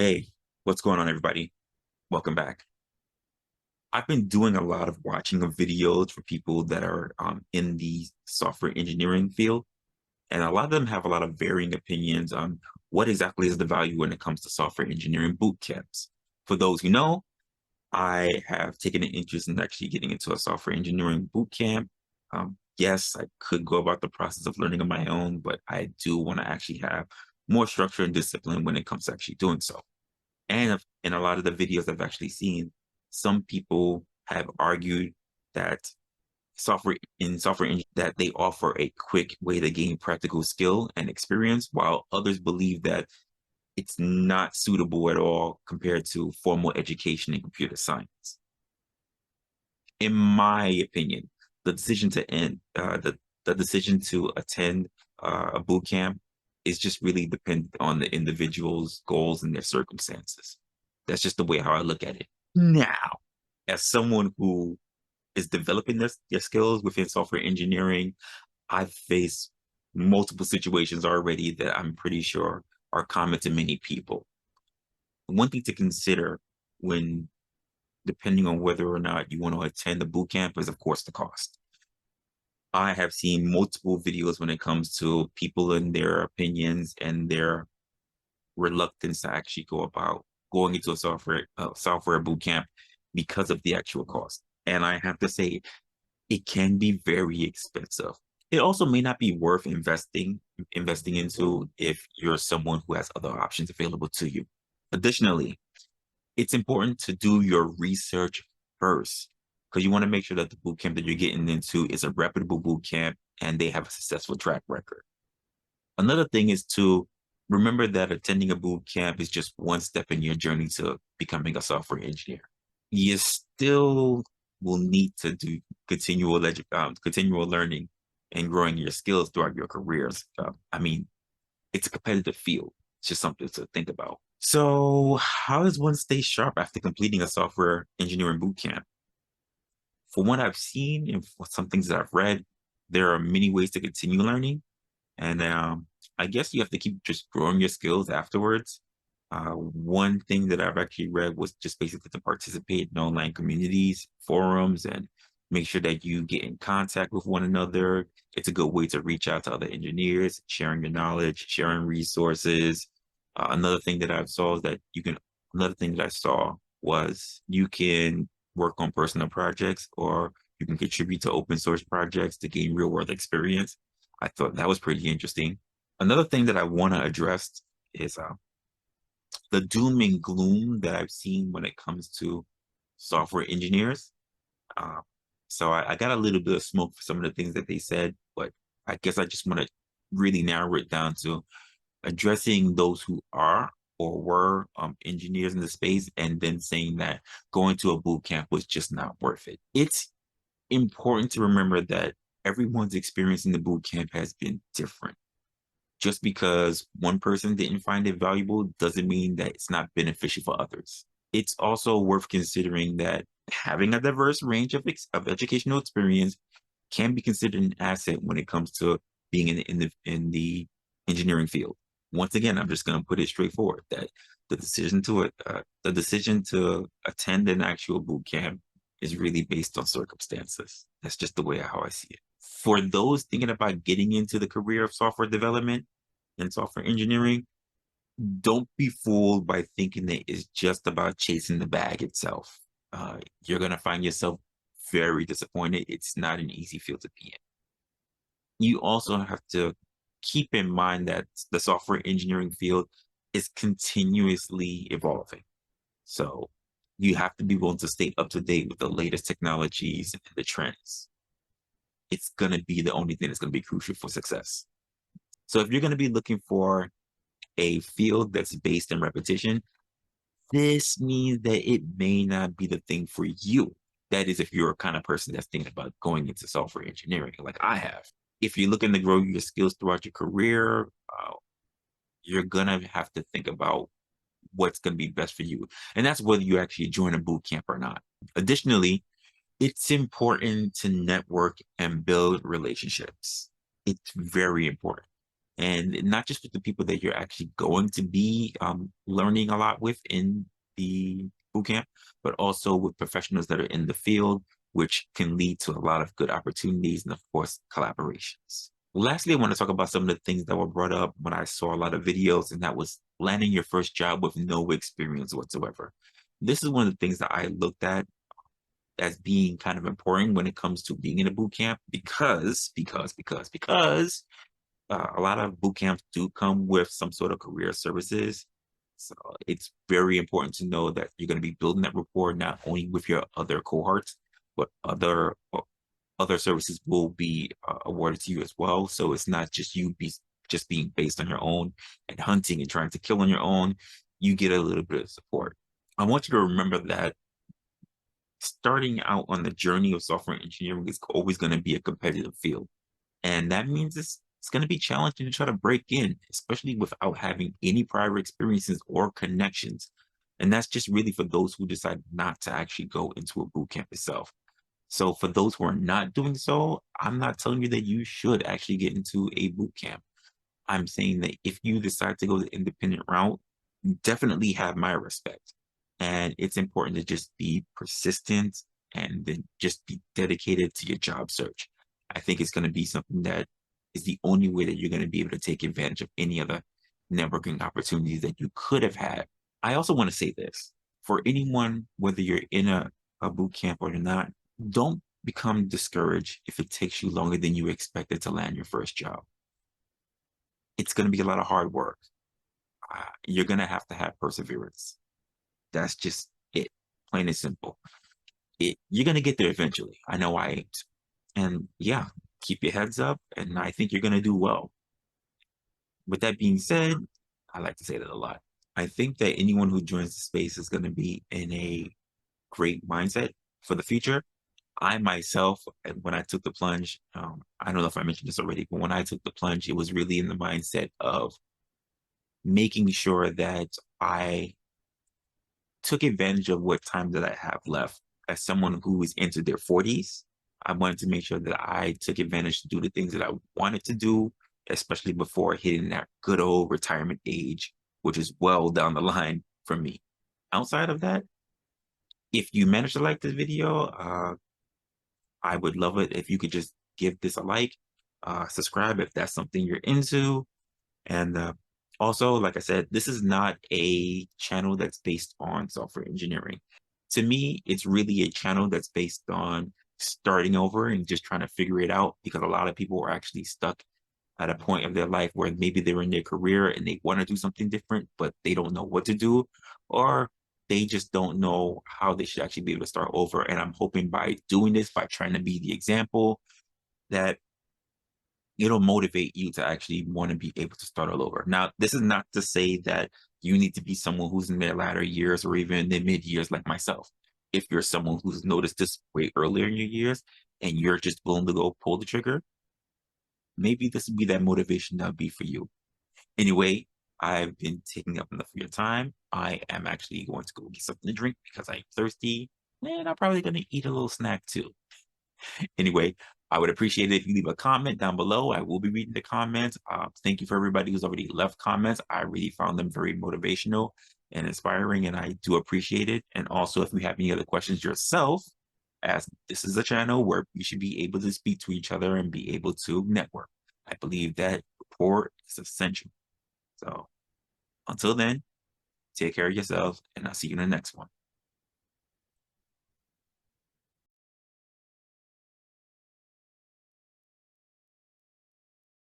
Hey, what's going on, everybody? Welcome back. I've been doing a lot of watching of videos for people that are in the software engineering field, and a lot of them have a lot of varying opinions on what exactly is the value when it comes to software engineering boot camps. For those who know, I have taken an interest in actually getting into a software engineering boot camp. Yes, I could go about the process of learning on my own, but I do want to actually have more structure and discipline when it comes to actually doing so. And in a lot of the videos I've actually seen, some people have argued that that they offer a quick way to gain practical skill and experience, while others believe that it's not suitable at all compared to formal education in computer science. In my opinion, the decision to end the decision to attend a boot camp is just really dependent on the individual's goals and their circumstances. That's just the way how I look at it. Now, as someone who is developing their skills within software engineering, I've faced multiple situations already that I'm pretty sure are common to many people. One thing to consider when depending on whether or not you want to attend the boot camp is, of course, the cost. I have seen multiple videos when it comes to people and their opinions and their reluctance to actually go about going into a software boot camp because of the actual cost. And I have to say, it can be very expensive. It also may not be worth investing into if you're someone who has other options available to you. Additionally, it's important to do your research first because you want to make sure that the boot camp that you're getting into is a reputable boot camp and they have a successful track record. Another thing is to remember that attending a boot camp is just one step in your journey to becoming a software engineer. You still will need to do continual learning and growing your skills throughout your careers. I mean, it's a competitive field. It's just something to think about. So, how does one stay sharp after completing a software engineering boot camp? For what I've seen and for some things that I've read, there are many ways to continue learning. And I guess you have to keep just growing your skills afterwards. One thing that I've actually read was just basically to participate in online communities, forums, and make sure that you get in contact with one another. It's a good way to reach out to other engineers, sharing your knowledge, sharing resources. Another thing that I saw is that another thing that I saw was you can work on personal projects or you can contribute to open source projects to gain real world experience. I thought that was pretty interesting. Another thing that I want to address is the doom and gloom that I've seen when it comes to software engineers. Uh, so I got a little bit of smoke for some of the things that they said, but I guess I just want to really narrow it down to addressing those who are or were engineers in the space and then saying that going to a boot camp was just not worth it. It's important to remember that everyone's experience in the boot camp has been different. Just because one person didn't find it valuable doesn't mean that it's not beneficial for others. It's also worth considering that having a diverse range of educational experience can be considered an asset when it comes to being in the engineering field. Once again, I'm just going to put it straightforward that the decision to attend an actual boot camp is really based on circumstances. That's just the way how I see it. For those thinking about getting into the career of software development and software engineering, don't be fooled by thinking that it's just about chasing the bag itself. You're going to find yourself very disappointed. It's not an easy field to be in. You also have to keep in mind that the software engineering field is continuously evolving. So you have to be willing to stay up to date with the latest technologies and the trends. It's going to be the only thing that's going to be crucial for success. So if you're going to be looking for a field that's based in repetition, this means that it may not be the thing for you. That is, if you're a kind of person that's thinking about going into software engineering, like I have. If you're looking to grow your skills throughout your career, you're going to have to think about what's going to be best for you. And that's whether you actually join a boot camp or not. Additionally, it's important to network and build relationships. It's very important. and not just with the people that you're actually going to be learning a lot with in the boot camp, but also with professionals that are in the field, which can lead to a lot of good opportunities and, of course, collaborations. Lastly, I want to talk about some of the things that were brought up when I saw a lot of videos, and that was landing your first job with no experience whatsoever. This is one of the things that I looked at as being kind of important when it comes to being in a boot camp because a lot of boot camps do come with some sort of career services. So it's very important to know that you're going to be building that rapport not only with your other cohorts, but other services will be awarded to you as well. So it's not just just being based on your own and hunting and trying to kill on your own. You get a little bit of support. I want you to remember that starting out on the journey of software engineering is always going to be a competitive field. And that means it's going to be challenging to try to break in, especially without having any prior experiences or connections. And that's just really for those who decide not to actually go into a boot camp itself. So for those who are not doing so, I'm not telling you that you should actually get into a boot camp. I'm saying that if you decide to go the independent route, you definitely have my respect. And it's important to just be persistent and then just be dedicated to your job search. I think it's going to be something that is the only way that you're going to be able to take advantage of any other networking opportunities that you could have had. I also want to say this for anyone, whether you're in a boot camp or not, don't become discouraged if it takes you longer than you expected to land your first job. It's going to be a lot of hard work. You're going to have perseverance. That's just it, plain and simple. You're going to get there eventually. I know I ain't. And yeah, keep your heads up, and I think you're going to do well. With that being said, I like to say that a lot. I think that anyone who joins the space is going to be in a great mindset for the future. I myself, when I took the plunge, I don't know if I mentioned this already, but when I took the plunge, it was really in the mindset of making sure that I took advantage of what time that I have left. As someone who is into their 40s, I wanted to make sure that I took advantage to do the things that I wanted to do, especially before hitting that good old retirement age, which is well down the line for me. Outside of that, if you manage to like this video, I would love it if you could just give this a like, subscribe if that's something you're into. And also, like I said, this is not a channel that's based on software engineering. To me, it's really a channel that's based on starting over and just trying to figure it out, because a lot of people are actually stuck at a point of their life where maybe they're in their career and they want to do something different, but they don't know what to do, or they just don't know how they should actually be able to start over. And I'm hoping by doing this, by trying to be the example, that it'll motivate you to actually want to be able to start all over. Now, this is not to say that you need to be someone who's in their latter years or even in their mid years like myself. If you're someone who's noticed this way earlier in your years and you're just willing to go pull the trigger, maybe this would be that motivation that'll be for you. Anyway, I've been taking up enough of your time. I am actually going to go get something to drink because I'm thirsty, and I'm probably going to eat a little snack too. Anyway, I would appreciate it if you leave a comment down below. I will be reading the comments. Thank you for everybody who's already left comments. I really found them very motivational and inspiring, and I do appreciate it. And also, if you have any other questions yourself, as this is a channel where we should be able to speak to each other and be able to network. I believe that rapport is essential. So until then, take care of yourself, and I'll see you in the next one.